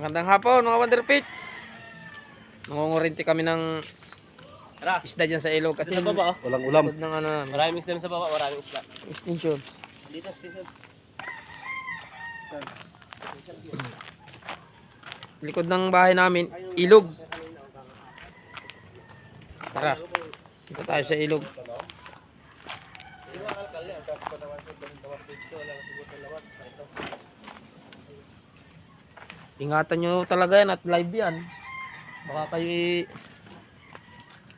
Magandang hapon mga Wonderpits. Nangungurinti kami ng isda dyan sa ilog kasi sa baba, Walang ulam. likod ng ano namin. maraming isda sa baba, maraming isda. Extension. Dito, station. Likod ng bahay namin, ilog. Tara, dito tayo sa ilog. Ingatan nyo talaga yan at live yan. Baka kayo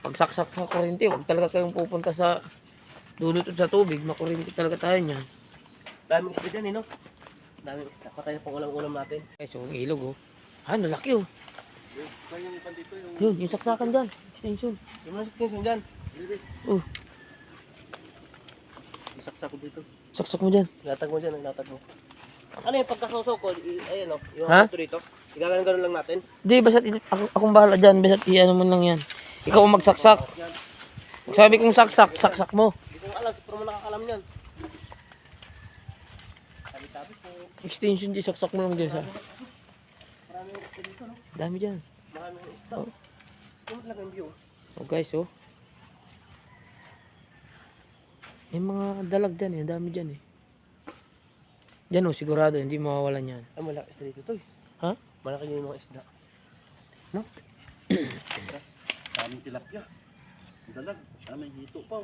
pagsaksak sa kuryente, huwag talaga kayong pupunta sa dulot sa tubig. Makuryente talaga tayo niyan. Daming isda dyan, no? Daming isda. Patay na pang ulam-ulam natin. Guys, yung ilog oh. Ah, nalaki oh. Yun, yung saksakan dyan. Extension. Yung mga station dyan. Oh, Isaksak ko dito. saksak mo dyan. Latag mo dyan, latag mo. Ano yung pagkasuso ko? Ayan, no? Yung Ha? ito dito. Igaganon-ganon lang natin. Di, basta't akong bahala dyan. Basta't i-ano mo lang yan. Ikaw ang magsaksak. Sabi kong saksak, saksak mo. Hindi ko alam, pero mo nakakalam yan. Sabi-sabi ko. Extension di, saksak mo lang dyan sa. Maraming isda dito, no? Dami dyan. Maraming isda. Oh. Yung lang yung view. Oh guys, oh. May mga dalag dyan eh. Dami dyan eh. Dyan oh, sigurado. Hindi mawawalan yan. Ay, malaki isda dito, Toy. Ha? Malaki yung mga isda. No? Daming tilapia. Dalag. May hito pa.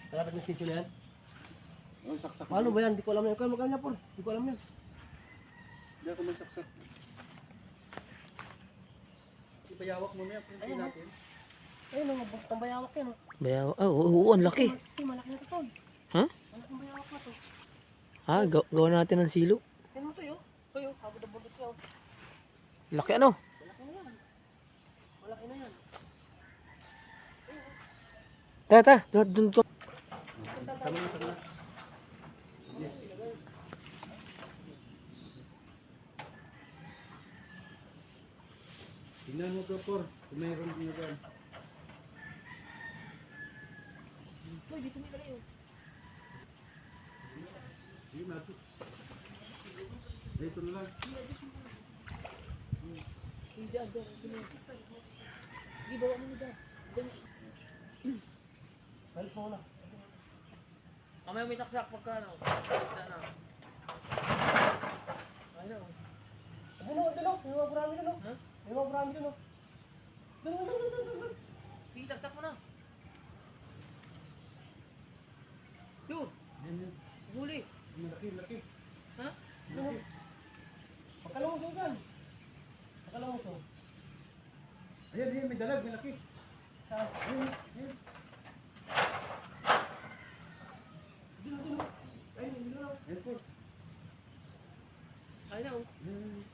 Kalapit ng station yan. Oh, saksak. Paano ba yan? Hindi ko alam yan. Kaya magkanya po. Hindi ko alam yan. Hindi ako magsaksak. Ipayawak mo na yan. Punti Ayun, natin. Ayun, ang bukang bayawak yan. Bayaw. Oh, oo, ang laki. Ay, malaki na ito, Tol. Ha? Malaking bayawak na to. Ha? Gawa natin ng silo. Tingnan mo to, yo. To, yo. Habod na bulot yan. Laki ano? Malaki na yan. Malaki na yan. Tara, dun to. Tingnan mo ka, Por. Kung mayroon din yan. Toy, dito may dali, yo. Sige natin. Dito na lang. Hindi, dyan. Hindi, bawa mo na dyan. Balik mo na. Mamaya may saksak pagka ano. Isda na. Ayun oh. Ano, ano? May mga marami na, no? May mga marami na, no? Sige, saksak mo na. Yun. Huli. Malaki, malaki. Ha? Pagkalawang ko dyan. Pagkalawang ko. Ayan, ayan. May dalag. Malaki. Saan? Ayan, ayan. Ayun, yun na. Ayan, Por. Ayun oh. Ayan.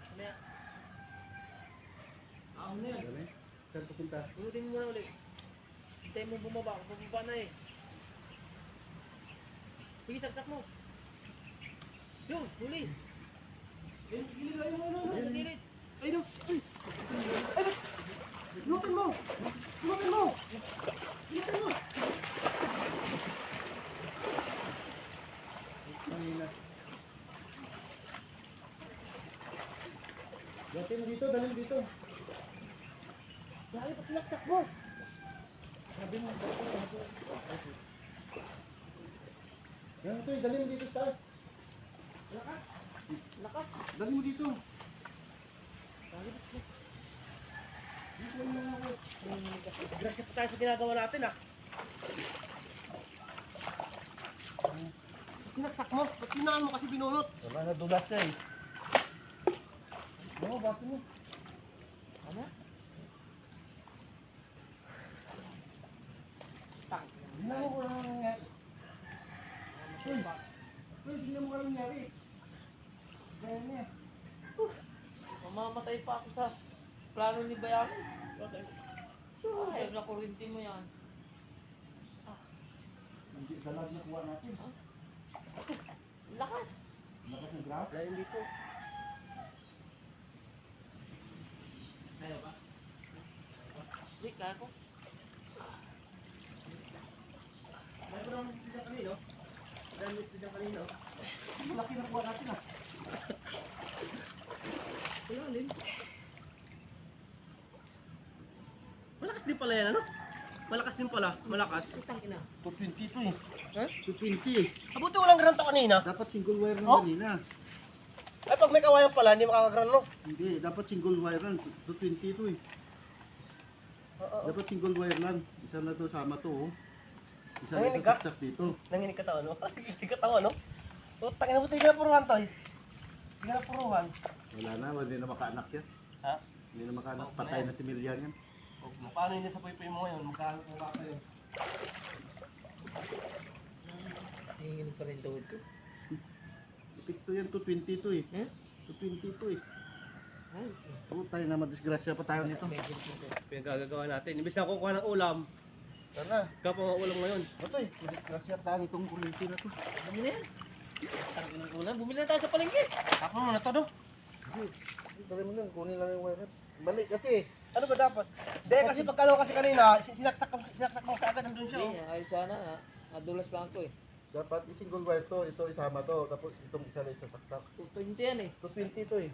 Mamaya. Ano na yan? Dali. Saan pupunta? Ulitin mo muna ulit. Hintay mo bumaba. Bumaba na eh. Sige, saksak mo. Yun, huli. Ayun, gilid, ayun, ayun, ayun. Sa gilid. Ayun, ayun. Ayun. Lutin mo. Lutin mo. Lutin mo. Kanina. Dati mo dito. Dali mo dito. Dahil pag sinaksak mo. Sabi mo. Yan ito. Dali mo dito sa taas. Lakas. Lakas. Dali mo dito. Grasya pa tayo sa ginagawa natin, ah. Sinaksak mo. Ba't sinaan mo kasi binunot? Wala na dulas siya eh. Oo, bakit mo? Ano? Tingnan mo kung ano nangyari. Uy, tingnan mo kung ano nangyari. Ganyan niya. Mamamatay pa ako sa plano ni Bayang. Ay, nakurinti mo yan. Hindi dalag na kuha natin. Lakas. Lakas ng graph. Dahil dito. Hindi, kaya ko. Mayroon ang isda kanino? Mayroon ang isda kanino? Laki na kuha natin ah. din pala yan, ano? Malakas din pala, malakas. Putang ina. 220 to eh. Ha? 220 eh. Abuti walang granto kanina. Dapat single wire lang Oh? kanina. Ay, pag may kawayan pala, hindi makakagran, no? Hindi, dapat single wire lang. 220 to eh. Dapat single wire lang. Isa na to, sama to oh. Isa na Nanginig sa ka? saksak dito. Nanginig ka tao, no? Nanginig ka tao, no? Putang ina, buti hindi na puruhan to, eh. Hindi na puruhan. Wala na, hindi na makaanak yan. Ha? Hindi na makaanak. Oh, Patay wala na si Milian yan. Huwag mo. Paano hindi sa paypay mo ngayon? Magkano kung baka yun? Nanginginig pa rin tuhod ko. Epekto yan, 220 to eh. Hmm? 220 to eh. Ay, Tayo na madisgrasya pa tayo nito. medyo dito. Pinagagagawa natin. Imbis na kukuha ng ulam, Sana. ikaw pa ulam ngayon. Ito eh, madisgrasya tayo nitong kuryente na to. Bumili na yan. Ang inang ulan. Bumili na tayo sa palengke. Tapon mo na to, do. Dali mo lang, kunin lang yung wire. Balik kasi. Ano ba dapat? Hindi, kasi pagkano kasi kanina, sinaksak mo sa agad nandun siya. Hindi, Oh. ayos sana. Nadulas lang ako eh. Dapat i-single wire to, ito isama to, tapos itong isa na isasaksak. 220 yan eh. 220 to eh.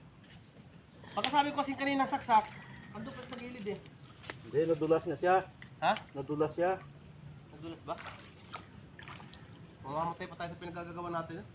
Pagkasabi ko kasi kaninang saksak, ando pa sa gilid eh. Hindi, nadulas na siya. Ha? Nadulas siya. Nadulas ba? Mamamatay pa tayo sa pinagagagawa natin. Eh.